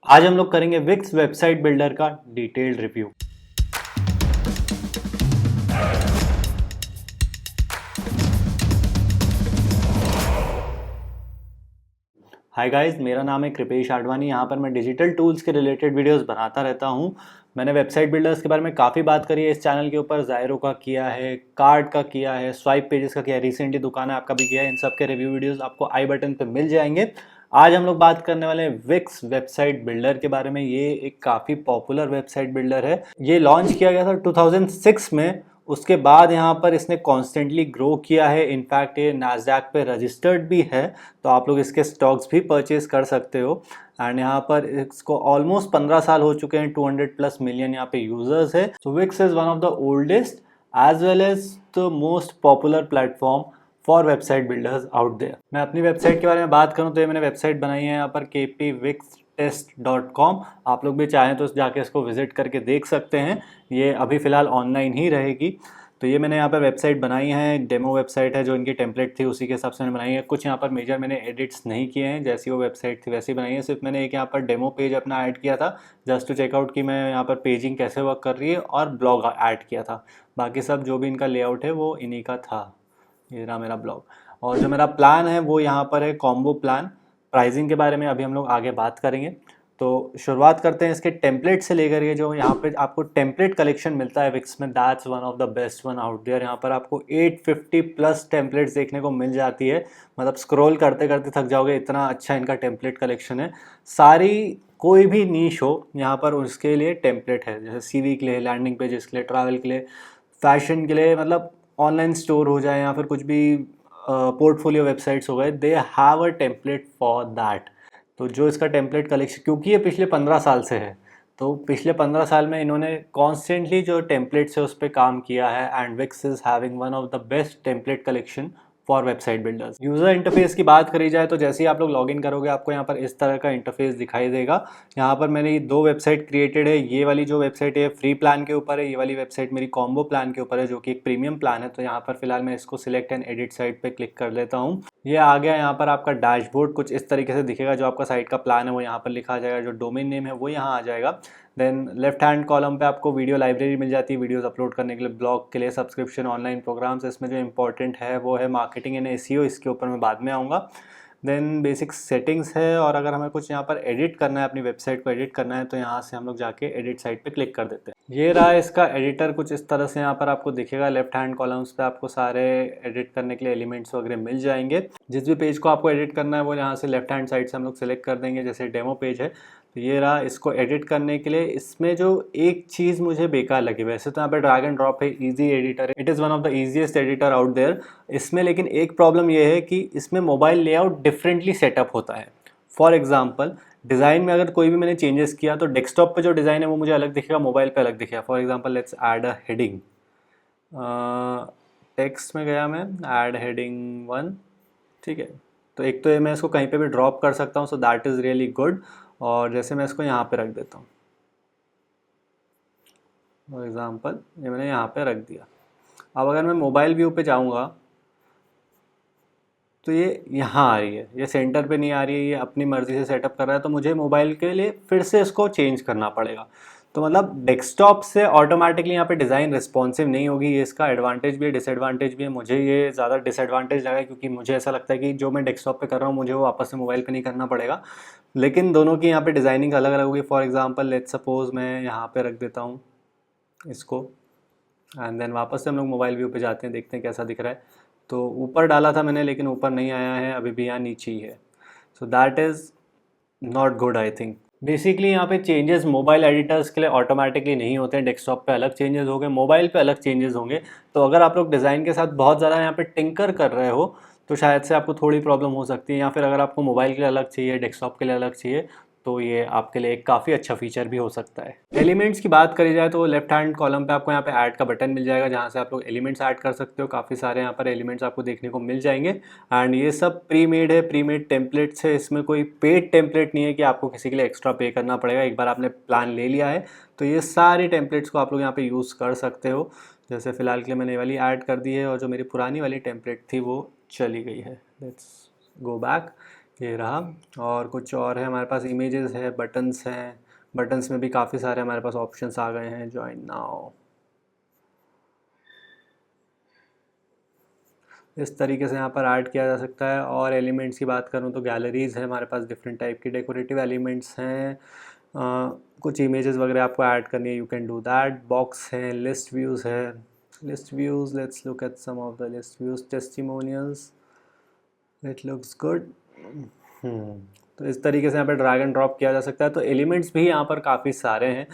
आज हम लोग करेंगे विक्स वेबसाइट बिल्डर का डिटेल्ड रिव्यू। हाय गाइस, मेरा नाम है कृपेश आडवाणी। यहाँ पर मैं डिजिटल टूल्स के रिलेटेड वीडियोस बनाता रहता हूँ। मैंने वेबसाइट बिल्डर्स के बारे में काफ़ी बात करी है इस चैनल के ऊपर। ज़ायरो का किया है, कार्ड का किया है, स्वाइप पेजेस का किया है, रिसेंटली दुकान है आपका भी किया है। इन सब के रिव्यू वीडियोस आपको आई बटन पे मिल जाएंगे। आज हम लोग बात करने वाले हैं विक्स वेबसाइट बिल्डर के बारे में। ये एक काफ़ी पॉपुलर वेबसाइट बिल्डर है। ये लॉन्च किया गया था 2006 में। उसके बाद यहाँ पर इसने कॉन्स्टेंटली ग्रो किया है। इनफैक्ट ये नास्डैक पे रजिस्टर्ड भी है, तो आप लोग इसके स्टॉक्स भी परचेज कर सकते हो। एंड यहाँ पर इसको ऑलमोस्ट 15 साल हो चुके हैं। 200+ मिलियन यहाँ पे यूजर्स है। So Wix is one of the oldest as well as the most popular platform for website builders out there. मैं अपनी वेबसाइट के बारे में बात करूँ तो ये मैंने वेबसाइट बनाई है यहाँ पर kpwixtest.com। आप लोग भी चाहें तो जाके इसको विजिट करके देख सकते हैं। ये अभी फ़िलहाल ऑनलाइन ही रहेगी। तो ये मैंने यहाँ पर वेबसाइट बनाई है, डेमो वेबसाइट है, जो इनकी टेम्पलेट थी उसी के हिसाब से मैंने बनाई है। कुछ यहाँ पर मेजर मैंने एडिट्स नहीं किए हैं, जैसी वो वेबसाइट थी वैसी बनाई है। सिर्फ मैंने एक यहाँ पर डेमो पेज अपना ऐड किया था, जस्ट टू चेकआउट कि मैं यहाँ पर पेजिंग कैसे वर्क कर रही है, और ब्लॉग ऐड किया था। बाकी सब जो भी इनका लेआउट है वो इन्हीं का था। ये रहा मेरा ब्लॉग। और जो मेरा प्लान है वो यहाँ पर है कॉम्बो प्लान। प्राइसिंग के बारे में अभी हम लोग आगे बात करेंगे। तो शुरुआत करते हैं इसके टेम्पलेट से लेकर के। जो यहाँ पे आपको टेम्पलेट कलेक्शन मिलता है विक्स में, that's one of the best one out there. यहाँ पर आपको 850+ टेम्पलेट्स देखने को मिल जाती है। मतलब स्क्रॉल करते करते थक जाओगे, इतना अच्छा इनका टेम्पलेट कलेक्शन है। सारी कोई भी नीश हो यहाँ पर उसके लिए टेम्पलेट है, जैसे सीवी के लिए, लैंडिंग पेजेस के लिए, ट्रैवल के लिए, फैशन के लिए, मतलब ऑनलाइन स्टोर हो जाए या फिर कुछ भी पोर्टफोलियो वेबसाइट्स हो गए, they have a template for that. तो जो इसका टेम्पलेट कलेक्शन, क्योंकि ये पिछले 15 साल से है, तो पिछले 15 साल में इन्होंने कॉन्स्टेंटली जो टेम्पलेट्स है उस पर काम किया है। And Wix is having one of the best template collection for website builders. User interface की बात करी जाए तो जैसे ही आप लोग लॉगिन करोगे आपको यहाँ पर इस तरह का इंटरफेस दिखाई देगा। यहाँ पर मैंने ये 2 वेबसाइट क्रिएटेड है। ये वाली जो वेबसाइट है फ्री प्लान के ऊपर है, ये वाली वेबसाइट मेरी कॉम्बो प्लान के ऊपर है जो कि एक प्रीमियम प्लान है। तो यहाँ पर फिलहाल मैं इसको सिलेक्ट एंड एडिट साइट पे क्लिक कर लेता हूँ। ये आ गया। यहाँ पर आपका डैशबोर्ड कुछ इस तरीके से दिखेगा। जो आपका साइट का प्लान है वो यहाँ पर लिखा आ जाएगा, जो डोमेन नेम है वो यहाँ आ जाएगा। देन लेफ्ट हैंड कॉलम पे आपको वीडियो लाइब्रेरी मिल जाती है, वीडियोस अपलोड करने के लिए, ब्लॉग के लिए, सब्सक्रिप्शन, ऑनलाइन प्रोग्राम्स। इसमें जो इंपॉर्टेंट है वो है मार्केटिंग एंड एसईओ, इसके ऊपर मैं बाद में आऊँगा। देन बेसिक सेटिंग्स है, और अगर हमें कुछ यहाँ पर एडिट करना है, अपनी वेबसाइट को एडिट करना है, तो यहाँ से हम लोग जाके एडिट साइट पे क्लिक कर देते हैं। ये रहा इसका एडिटर कुछ इस तरह से यहाँ पर आपको दिखेगा। लेफ्ट हैंड कॉलम्स पे आपको सारे एडिट करने के लिए एलिमेंट्स वगैरह मिल जाएंगे। जिस भी पेज को आपको एडिट करना है वो यहाँ से लेफ्ट हैंड साइड से हम लोग सेलेक्ट कर देंगे। जैसे डेमो पेज है तो ये रहा। इसको एडिट करने के लिए इसमें जो एक चीज़ मुझे बेकार लगी, वैसे तो यहाँ पे ड्रैग एंड ड्रॉप है, इजी एडिटर है, it is one of the easiest editor out there. इसमें लेकिन एक प्रॉब्लम ये है कि इसमें मोबाइल लेआउट डिफरेंटली सेटअप होता है। फॉर एग्जाम्पल, डिज़ाइन में अगर कोई भी मैंने चेंजेस किया तो डेस्कटॉप पे जो डिज़ाइन है वो मुझे अलग दिखेगा, मोबाइल पे अलग दिखेगा। For example let's add a heading. Text में गया मैं, ऐड हेडिंग 1, ठीक है। तो एक तो ये मैं इसको कहीं पे भी ड्रॉप कर सकता हूँ, so that is really good. और जैसे मैं इसको यहाँ पे रख देता हूँ, फॉर एग्ज़ाम्पल ये मैंने यहाँ पे रख दिया। अब अगर मैं मोबाइल व्यू पे जाऊँगा तो ये यहाँ आ रही है, ये सेंटर पे नहीं आ रही है, ये अपनी मर्ज़ी से सेटअप कर रहा है। तो मुझे मोबाइल के लिए फिर से इसको चेंज करना पड़ेगा। तो मतलब डेस्कटॉप से ऑटोमेटिकली यहाँ पे डिज़ाइन रिस्पॉन्सिव नहीं होगी। ये इसका एडवांटेज भी है, डिसएडवांटेज भी है। मुझे ये ज़्यादा डिसएडवांटेज लगा, क्योंकि मुझे ऐसा लगता है कि जो मैं डेस्कटॉप पे कर रहा हूँ मुझे वो वापस से मोबाइल पे नहीं करना पड़ेगा। लेकिन दोनों की यहाँ पे डिज़ाइनिंग अलग अलग होगी। फॉर एग्जांपल लेट्स सपोज मैं यहाँ पे रख देता हूँ इसको, एंड देन वापस से हम लोग मोबाइल व्यू पे जाते हैं, देखते हैं कैसा दिख रहा है। तो ऊपर डाला था मैंने, लेकिन ऊपर नहीं आया है, अभी भी यहाँ नीचे ही है। So that is not good I think. Basically यहाँ पे चेंजेस मोबाइल एडिटर्स के लिए ऑटोमेटिकली नहीं होते हैं। डेस्कटॉप पे अलग चेंजेस होंगे, मोबाइल पे अलग चेंजेस होंगे। तो अगर आप लोग डिज़ाइन के साथ बहुत ज़्यादा यहाँ पे टिंकर कर रहे हो तो शायद से आपको थोड़ी प्रॉब्लम हो सकती है। या फिर अगर आपको मोबाइल के लिए अलग चाहिए, डेस्कटॉप के लिए अलग चाहिए, तो ये आपके लिए एक काफ़ी अच्छा फीचर भी हो सकता है। एलिमेंट्स की बात करी जाए तो लेफ्ट हैंड कॉलम पे आपको यहाँ पे ऐड का बटन मिल जाएगा, जहाँ से आप लोग एलिमेंट्स ऐड कर सकते हो। काफ़ी सारे यहाँ पर एलिमेंट्स आपको देखने को मिल जाएंगे। एंड ये सब प्री मेड है, प्री मेड टेम्पलेट्स है। इसमें कोई पेड टेम्पलेट नहीं है कि आपको किसी के लिए एक्स्ट्रा पे करना पड़ेगा। एक बार आपने प्लान ले लिया है तो ये सारी टेम्पलेट्स को आप लोग यहाँ पे यूज़ कर सकते हो। जैसे फ़िलहाल के लिए मैंने ये वाली ऐड कर दी है, और जो मेरी पुरानी वाली टेम्पलेट थी वो चली गई है। Let's go back. ये रहा। और कुछ और है हमारे पास, इमेजेस है, बटन्स हैं। बटन्स में भी काफ़ी सारे हमारे पास ऑप्शंस आ गए हैं। ज्वाइन नाउ, इस तरीके से यहाँ पर ऐड किया जा सकता है। और एलिमेंट्स की बात करूँ तो गैलरीज़ है हमारे पास, डिफरेंट टाइप की डेकोरेटिव एलिमेंट्स हैं। कुछ इमेजेस वगैरह आपको ऐड करनी है, you can do that. Box है, लिस्ट व्यूज़ है। List views, let's look at some of the list views. Testimonials, it looks good. तो इस तरीके से यहाँ पे ड्रैग एंड ड्रॉप किया जा सकता है। तो एलिमेंट्स भी यहाँ पर काफ़ी सारे हैं।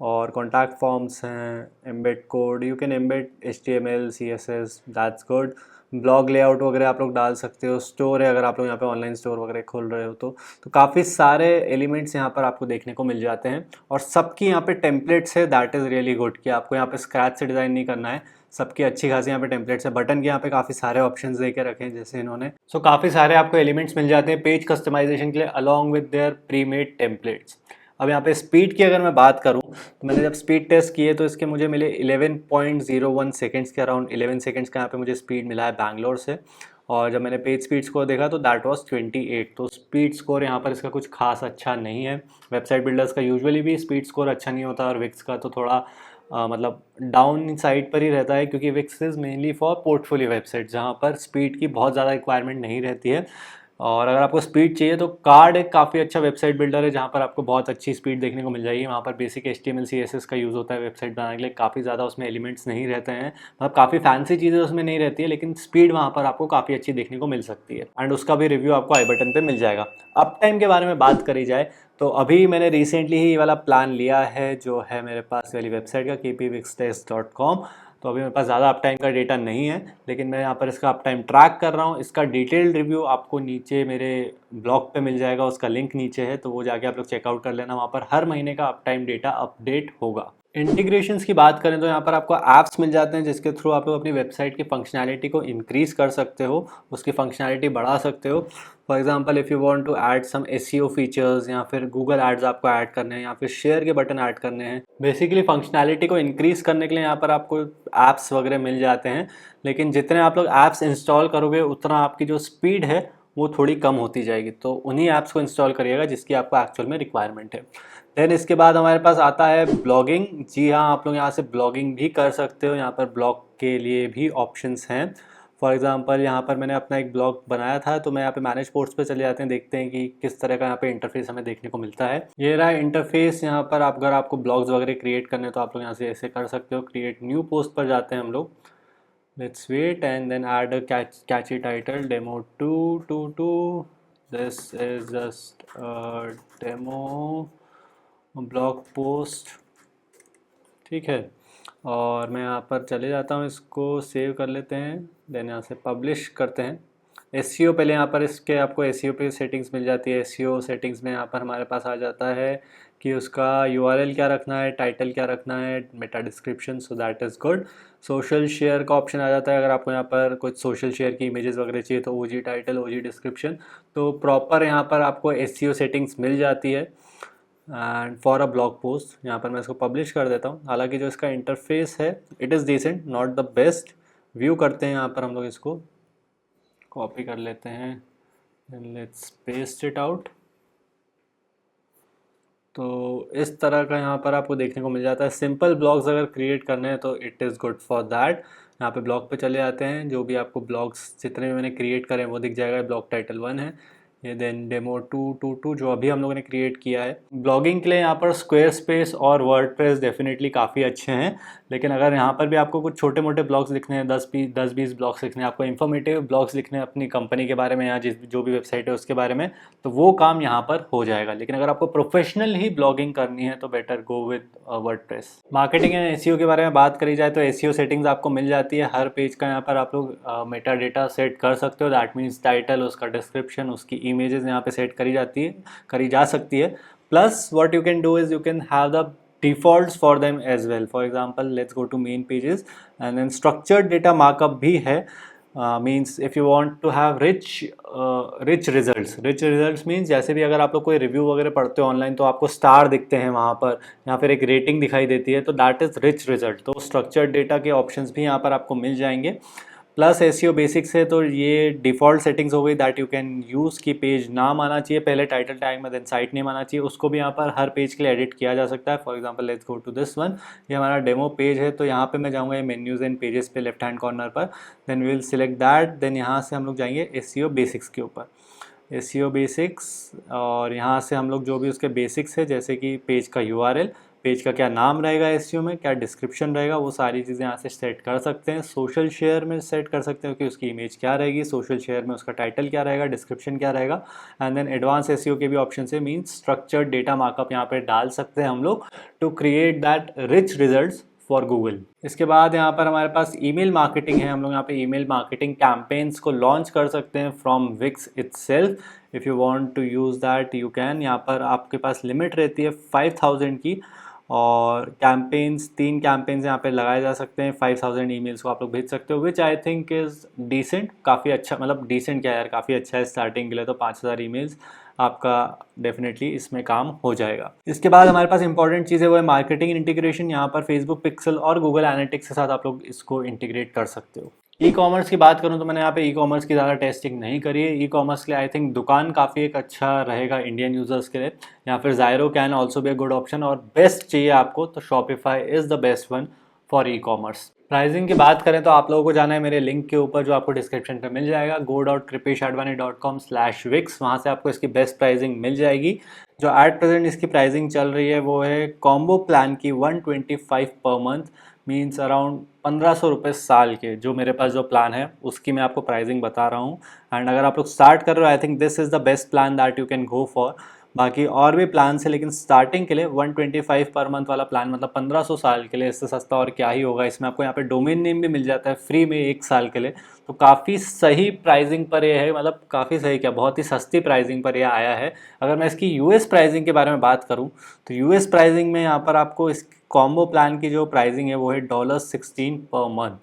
और कॉन्टैक्ट फॉर्म्स हैं, embed code, you can embed HTML CSS, that's good. Blog layout वगैरह आप लोग डाल सकते हो। स्टोर है, अगर आप लोग यहाँ पे ऑनलाइन स्टोर वगैरह खोल रहे हो तो काफ़ी सारे एलिमेंट्स यहाँ पर आपको देखने को मिल जाते हैं। और सबकी यहाँ पे टेम्पलेट्स है, दैट इज़ रियली गुड कि आपको यहाँ पे स्क्रैच से डिज़ाइन नहीं करना है। सबकी अच्छी खासी यहाँ पे टेम्पलेट्स है। बटन के यहाँ पे काफ़ी सारे ऑप्शंस दे के रखे हैं जैसे इन्होंने। सो काफ़ी सारे आपको एलिमेंट्स मिल जाते हैं पेज कस्टमाइजेशन के लिए, along with their pre made templates. अब यहाँ पे स्पीड की अगर मैं बात करूँ तो मैंने जब स्पीड टेस्ट किए तो इसके मुझे मिले 11.01 सेकेंड्स के अराउंड। 11 सेकेंड्स का यहाँ पे मुझे स्पीड मिला है बैंगलोर से। और जब मैंने पेज स्पीड स्कोर देखा तो दैट वाज 28। तो स्पीड स्कोर यहाँ पर इसका कुछ खास अच्छा नहीं है। वेबसाइट बिल्डर्स का यूजुअली भी स्पीड स्कोर अच्छा नहीं होता, और विक्स का तो थोड़ा मतलब डाउन साइड पर ही रहता है, क्योंकि Wix is mainly for portfolio website जहाँ पर स्पीड की बहुत ज़्यादा रिक्वायरमेंट नहीं रहती है। और अगर आपको स्पीड चाहिए तो कार्ड एक काफ़ी अच्छा वेबसाइट बिल्डर है जहाँ पर आपको बहुत अच्छी स्पीड देखने को मिल जाएगी। वहाँ पर बेसिक HTML CSS का यूज़ होता है वेबसाइट बनाने के लिए। काफ़ी ज़्यादा उसमें एलिमेंट्स नहीं रहते हैं, मतलब काफ़ी फैंसी चीज़ें उसमें नहीं रहती है, लेकिन स्पीड वहाँ पर आपको काफ़ी अच्छी देखने को मिल सकती है। एंड उसका भी रिव्यू आपको आई बटन पर मिल जाएगा। अप टाइम के बारे में बात करी जाए तो अभी मैंने रिसेंटली ही ये वाला प्लान लिया है जो है मेरे पास वाली वेबसाइट का, kpwixtest.com। तो अभी मेरे पास ज़्यादा अप टाइम का डेटा नहीं है, लेकिन मैं यहाँ पर इसका अप टाइम ट्रैक कर रहा हूँ। इसका डिटेल्ड रिव्यू आपको नीचे मेरे ब्लॉग पे मिल जाएगा, उसका लिंक नीचे है, तो वो जाके आप लोग चेकआउट कर लेना। वहाँ पर हर महीने का अप टाइम डेटा अपडेट होगा। इंटीग्रेशंस की बात करें तो यहाँ पर आपको ऐप्स मिल जाते हैं जिसके थ्रू आप लोग अपनी वेबसाइट की फंक्शनैलिटी को इंक्रीज़ कर सकते हो, उसकी फंक्शनैलिटी बढ़ा सकते हो। For example if you want to add some SEO features, या फिर गूगल एड्स आपको ऐड करने हैं, या फिर शेयर के बटन ऐड करने हैं। बेसिकली फंक्शनैलिटी को इंक्रीज़ करने के लिए यहाँ पर आपको ऐप्स वगैरह मिल जाते हैं। लेकिन जितने आप लोग ऐप्स इंस्टॉल करोगे उतना आपकी जो स्पीड है वो थोड़ी कम होती जाएगी। तो उन्हीं ऐप्स को इंस्टॉल करिएगा जिसकी आपको एक्चुअल में रिक्वायरमेंट है। देन इसके बाद हमारे पास आता है ब्लॉगिंग। जी हाँ, आप लोग यहाँ से ब्लॉगिंग भी कर सकते हो। यहाँ पर ब्लॉग के लिए भी ऑप्शंस हैं। फॉर एग्जांपल यहाँ पर मैंने अपना एक ब्लॉग बनाया था, तो मैं यहाँ पे मैनेज पोस्ट पे चले जाते हैं, देखते हैं कि किस तरह का यहाँ पे इंटरफेस हमें देखने को मिलता है। ये रहा इंटरफेस। यहाँ पर आप अगर आपको ब्लॉग्स वगैरह क्रिएट करने हैं तो आप लोग यहाँ से ऐसे कर सकते हो। क्रिएट न्यू पोस्ट पर जाते हैं हम लोग। Let's wait and then add a catchy title, demo 222। This is just demo blog post, ठीक है। और मैं यहाँ पर चले जाता हूँ, इसको सेव कर लेते हैं, देन यहाँ से पब्लिश करते हैं। SEO पहले यहाँ पर इसके आपको SEO पे सेटिंग्स मिल जाती है। SEO सेटिंग्स में यहाँ पर हमारे पास आ जाता है कि उसका URL क्या रखना है, टाइटल क्या रखना है, Meta description, so that is good. Social share का ऑप्शन आ जाता है, अगर आपको यहाँ पर कुछ सोशल शेयर की इमेजेस वगैरह चाहिए तो OG टाइटल, OG डिस्क्रिप्शन। तो प्रॉपर यहाँ पर आपको SEO सेटिंग्स मिल जाती है। And for a blog post यहाँ पर मैं इसको पब्लिश कर देता हूँ। हालांकि जो इसका इंटरफेस है it is decent, not the best. View करते हैं यहाँ पर हम लोग, इसको कॉपी कर लेते हैं, लेट्स पेस्ट इट आउट। तो इस तरह का यहाँ पर आपको देखने को मिल जाता है। सिंपल ब्लॉग्स अगर क्रिएट करने हैं तो it is good for that. यहाँ पे ब्लॉग पे चले आते हैं, जो भी आपको ब्लॉग्स जितने भी मैंने क्रिएट करे हैं वो दिख जाएगा। ब्लॉग टाइटल 1 है ये, देन डेमो 222 जो अभी हम लोगों ने क्रिएट किया है। ब्लॉगिंग के लिए यहाँ पर स्क्वायर स्पेस और वर्डप्रेस डेफिनेटली काफ़ी अच्छे हैं। लेकिन अगर यहाँ पर भी आपको कुछ छोटे मोटे ब्लॉग्स लिखने हैं, 10-20 ब्लॉग्स लिखने हैं, आपको इन्फॉर्मेटिव ब्लॉग्स लिखने हैं अपनी कंपनी के बारे में या जो भी वेबसाइट है उसके बारे में, तो वो काम यहाँ पर हो जाएगा। लेकिन अगर आपको प्रोफेशनल ही ब्लॉगिंग करनी है तो better go with WordPress. Marketing and SEO के बारे में बात करी जाए तो SEO सेटिंग्स आपको मिल जाती है। हर पेज का यहाँ पर आप लोग मेटा डेटा सेट कर सकते हो। दैट मीन्स टाइटल, उसका डिस्क्रिप्शन, उसकी इमेजेस यहाँ पे सेट करी जा सकती है। Plus what you can do is you can have the defaults for them as well. For example, let's go to main pages and then structured data markup भी है। Means if you want to have rich results means जैसे भी अगर आप लोग कोई review वगैरह पढ़ते हो ऑनलाइन तो आपको स्टार दिखते हैं वहाँ पर, या फिर एक रेटिंग दिखाई देती है, तो दैट इज़ रिच रिजल्ट। तो स्ट्रक्चर्ड डेटा के ऑप्शंस भी यहाँ पर आपको मिल जाएंगे। प्लस एसईओ बेसिक्स है तो ये डिफ़ॉल्ट सेटिंग्स हो गई दैट यू कैन यूज़ की पेज नाम आना चाहिए पहले टाइटल टैग में, देन साइट नेम आना चाहिए, उसको भी यहाँ पर हर पेज के लिए एडिट किया जा सकता है। For example let's go to this one, ये हमारा डेमो पेज है, तो यहाँ पे मैं जाऊँगा ये मेन्यूज़ एंड पेजेस पे लेफ्ट हैंड कॉर्नर पर, then we will select that, देन यहाँ से हम लोग जाएंगे एसईओ बेसिक्स के ऊपर, एसईओ बेसिक्स, और यहाँ से हम लोग जो भी उसके बेसिक्स है जैसे कि पेज का यूआरएल, पेज का क्या नाम रहेगा एसईओ में, क्या डिस्क्रिप्शन रहेगा, वो सारी चीज़ें यहाँ से सेट कर सकते हैं। सोशल शेयर में सेट कर सकते हैं कि उसकी इमेज क्या रहेगी, सोशल शेयर में उसका टाइटल क्या रहेगा, डिस्क्रिप्शन क्या रहेगा, एंड देन एडवांस एसईओ के भी ऑप्शन से मीन्स स्ट्रक्चर्ड डेटा मार्कअप यहाँ पे डाल सकते हैं हम लोग to create that rich results for Google. इसके बाद यहाँ पर हमारे पास ईमेल मार्केटिंग है, हम लोग यहाँ पे ईमेल मार्केटिंग कैंपेन्स को लॉन्च कर सकते हैं from Wix itself. If you want to use that you can. यहाँ पर आपके पास लिमिट रहती है 5000 की, और कैंपेन्स 3 कैंपेन्स यहाँ पे लगाए जा सकते हैं, 5000 ईमेल्स को आप लोग भेज सकते हो, विच आई थिंक इज़ डिसेंट, काफ़ी अच्छा, मतलब डिसेंट क्या यार, काफ़ी अच्छा है स्टार्टिंग के लिए। तो 5000 ईमेल्स आपका डेफिनेटली इसमें काम हो जाएगा। इसके बाद हमारे पास इंपॉर्टेंट चीज़ है वो है मार्केटिंग इंटीग्रेशन। यहाँ पर फेसबुक पिक्सल और गूगल एनालिटिक्स के साथ आप लोग इसको इंटीग्रेट कर सकते हो। ई कॉमर्स की बात करूँ तो मैंने यहाँ पे ई कॉमर्स की ज़्यादा टेस्टिंग नहीं करी है। ई कॉमर्स के लिए आई थिंक दुकान काफ़ी एक अच्छा रहेगा इंडियन यूज़र्स के लिए, या फिर Zyro can also be a good option, और बेस्ट चाहिए आपको तो Shopify is the best one for e commerce. Pricing की बात करें तो आप लोगों को जाना है मेरे लिंक के ऊपर जो आपको डिस्क्रिप्शन पे मिल जाएगा, go.kripeshadvani.com/wix, वहाँ से आपको इसकी बेस्ट प्राइसिंग मिल जाएगी। जो एट प्रेजेंट इसकी प्राइसिंग चल रही है वो है कॉम्बो प्लान की 125 पर मंथ, मीन्स अराउंड 1500 रुपये साल के। जो मेरे पास जो प्लान है उसकी मैं आपको प्राइसिंग बता रहा हूँ, एंड अगर आप लोग स्टार्ट कर रहे हो I think this is the best plan that you can go for. बाकी और भी प्लान है लेकिन स्टार्टिंग के लिए 125 पर मंथ वाला प्लान, मतलब 1500 साल के लिए, इससे सस्ता और क्या ही होगा। इसमें आपको यहाँ पे डोमेन नेम भी मिल जाता है फ्री में 1 साल के लिए, तो काफ़ी सही प्राइसिंग पर ये है, मतलब काफ़ी सही क्या, बहुत ही सस्ती प्राइसिंग पर यह आया है। अगर मैं इसकी यूएस प्राइसिंग के बारे में बात करूँ तो यूएस प्राइसिंग में यहाँ पर आपको इस कॉम्बो प्लान की जो प्राइसिंग है वो है $16 पर मंथ,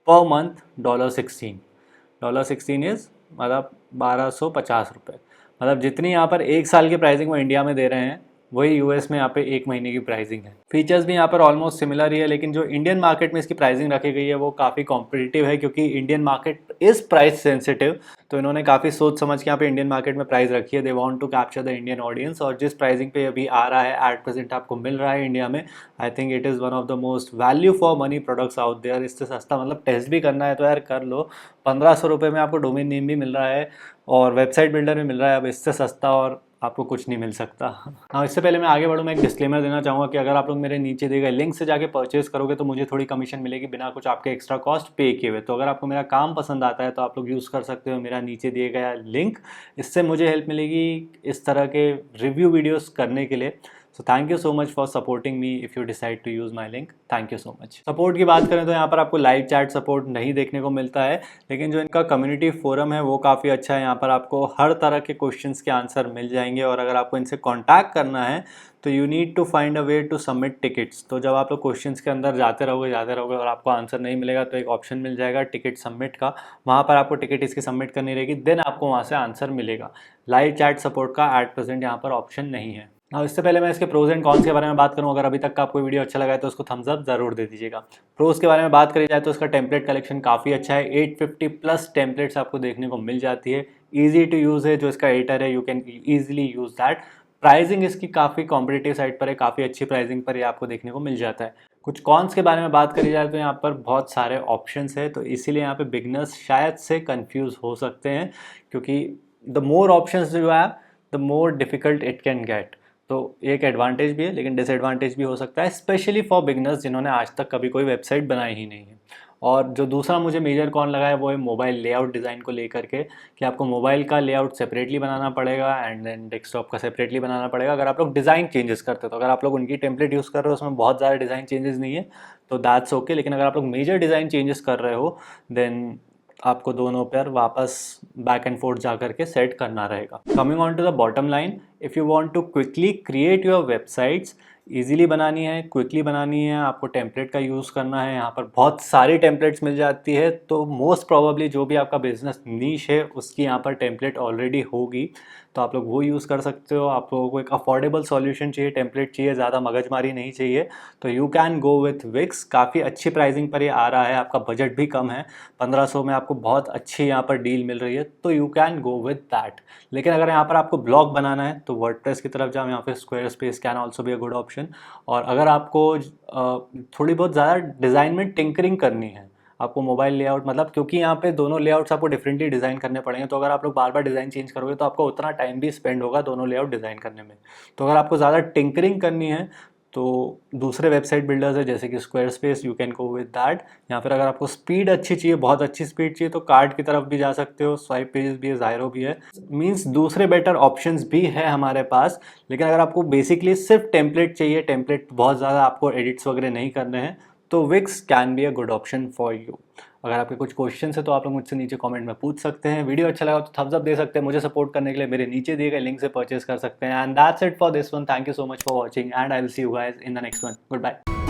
$16 इज़ मतलब 1250 रुपये। मतलब जितनी यहाँ पर 1 साल की प्राइसिंग वो इंडिया में दे रहे हैं वही यूएस में यहाँ पे 1 महीने की प्राइसिंग है। फीचर्स भी यहाँ पर ऑलमोस्ट सिमिलर ही है, लेकिन जो इंडियन मार्केट में इसकी प्राइसिंग रखी गई है वो काफ़ी कॉम्पिटिटिव है, क्योंकि Indian market is price sensitive. तो इन्होंने काफ़ी सोच समझ के यहाँ पे इंडियन मार्केट में प्राइस रखी है। They want to capture the Indian audience, और जिस प्राइसिंग पे अभी आ रहा है एट प्रेजेंट आपको मिल रहा है इंडिया में, I think it is one of the most value for money products out there. इससे सस्ता, मतलब टेस्ट भी करना है तो यार कर लो, 1500 रुपये में आपको डोमेन नेम भी मिल रहा है और वेबसाइट बिल्डर भी मिल रहा है। अब इससे सस्ता और आपको कुछ नहीं मिल सकता। हाँ, इससे पहले मैं आगे बढ़ूँ, मैं एक डिस्क्लेमर देना चाहूँगा कि अगर आप लोग मेरे नीचे दिए गए लिंक से जाके परचेज करोगे तो मुझे थोड़ी कमीशन मिलेगी बिना कुछ आपके एक्स्ट्रा कॉस्ट पे किए हुए। तो अगर आपको मेरा काम पसंद आता है तो आप लोग यूज़ कर सकते हो मेरा नीचे दिए गया लिंक, इससे मुझे हेल्प मिलेगी इस तरह के रिव्यू वीडियोज़ करने के लिए। So thank you so much for supporting me if you decide to use my link. Thank you so much. Support की बात करें तो यहाँ पर आपको लाइव चैट सपोर्ट नहीं देखने को मिलता है, लेकिन जो इनका कम्युनिटी फोरम है वो काफ़ी अच्छा है। यहाँ पर आपको हर तरह के क्वेश्चंस के आंसर मिल जाएंगे, और अगर आपको इनसे कॉन्टैक्ट करना है तो you need to find a way to submit tickets. तो जब आप लोग क्वेश्चंस के अंदर जाते रहोगे और आपको आंसर नहीं मिलेगा तो एक ऑप्शन मिल जाएगा टिकट सबमिट का, वहाँ पर आपको टिकट इसकी सबमिट करनी रहेगी, देन आपको वहाँ से आंसर मिलेगा। लाइव चैट सपोर्ट का एट प्रेजेंट यहाँ पर ऑप्शन नहीं है। अब इससे पहले मैं इसके प्रोज एंड कॉन्स के बारे में बात करूं, अगर अभी तक का आपको वीडियो अच्छा लगा है तो उसको थम्स अप जरूर दे दीजिएगा। प्रोज के बारे में बात करी जाए तो इसका टेम्पलेट कलेक्शन काफ़ी अच्छा है, 850 प्लस टेम्पलेट्स आपको देखने को मिल जाती है। ईजी टू यूज़ है, जो इसका एडिटर है you can easily use that. Pricing इसकी काफ़ी कॉम्पिटिटिव साइड पर है, काफ़ी अच्छी प्राइसिंग पर ये आपको देखने को मिल जाता है। कुछ कॉन्स के बारे में बात करी जाए तो यहाँ पर बहुत सारे ऑप्शंस है, तो इसीलिए यहाँ पे बिगनर्स शायद से कंफ्यूज हो सकते हैं, क्योंकि द मोर ऑप्शंस जो है the more difficult it can get. तो एक एडवांटेज भी है लेकिन डिसएडवांटेज भी हो सकता है, स्पेशली फॉर बिगनर्स जिन्होंने आज तक कभी कोई वेबसाइट बनाई ही नहीं है। और जो दूसरा मुझे मेजर कॉन लगा है वो है मोबाइल लेआउट डिज़ाइन को लेकर के, कि आपको मोबाइल का लेआउट सेपरेटली बनाना पड़ेगा एंड देन डेस्कटॉप का सेपरेटली बनाना पड़ेगा अगर आप लोग डिज़ाइन चेंजेस करते हो। तो अगर आप लोग उनकी टेम्पलेट यूज़ कर रहे हो उसमें बहुत ज़्यादा डिज़ाइन चेंजेस नहीं है तो दैट्स ओके, लेकिन अगर आप लोग मेजर डिज़ाइन चेंजेस कर रहे हो देन आपको दोनों पर वापस बैक एंड फोर्थ जा करके सेट करना रहेगा। Coming on to the bottom line, if you want to quickly create your websites easily बनानी है, क्विकली बनानी है, आपको टेम्पलेट का यूज़ करना है। यहाँ पर बहुत सारी टेम्पलेट्स मिल जाती है, तो मोस्ट प्रोबेबली जो भी आपका बिजनेस नीश है उसकी यहाँ पर टेम्पलेट ऑलरेडी होगी, तो आप लोग वो यूज़ कर सकते हो। आप लोगों को एक अफोर्डेबल सॉल्यूशन चाहिए, टेम्पलेट चाहिए, ज़्यादा मगजमारी नहीं चाहिए, तो you can go with Wix. काफ़ी अच्छी प्राइसिंग पर ये आ रहा है, आपका बजट भी कम है, 1500 में आपको बहुत अच्छी यहाँ पर डील मिल रही है, तो you can go with that. लेकिन अगर यहाँ पर आपको ब्लॉग बनाना है तो वर्डप्रेस की तरफ जाओ, यहाँ पे square space can also be a good option. और अगर आपको थोड़ी बहुत ज़्यादा डिज़ाइन में टिंकरिंग करनी है, आपको मोबाइल लेआउट मतलब, क्योंकि यहाँ पे दोनों लेआउट्स आपको डिफरेंटली डिज़ाइन करने पड़ेंगे, तो अगर आप लोग बार बार डिज़ाइन चेंज करोगे तो आपको उतना टाइम भी स्पेंड होगा दोनों लेआउट डिज़ाइन करने में। तो अगर आपको ज़्यादा टिंकरिंग करनी है तो दूसरे वेबसाइट बिल्डर्स है जैसे कि square space, you can go with that. या फिर अगर आपको स्पीड अच्छी चाहिए, बहुत अच्छी स्पीड चाहिए, तो कार्ड की तरफ भी जा सकते हो, स्वाइप पेजेस भी है, ज़ायरो भी है, मीन्स दूसरे बेटर ऑप्शंस भी है हमारे पास। लेकिन अगर आपको बेसिकली सिर्फ टेम्पलेट चाहिए, टेम्पलेट बहुत ज़्यादा आपको एडिट्स वगैरह नहीं करने हैं, तो Wix can be a good option for you. अगर आपके कुछ क्वेश्चन है तो आप लोग मुझसे नीचे कमेंट में पूछ सकते हैं। वीडियो अच्छा लगा तो थम्स अप दे सकते हैं। मुझे सपोर्ट करने के लिए मेरे नीचे दिए गए लिंक से परचेस कर सकते हैं। And that's it for this one. Thank you so much for watching and I will see you guys in the next one. Good bye.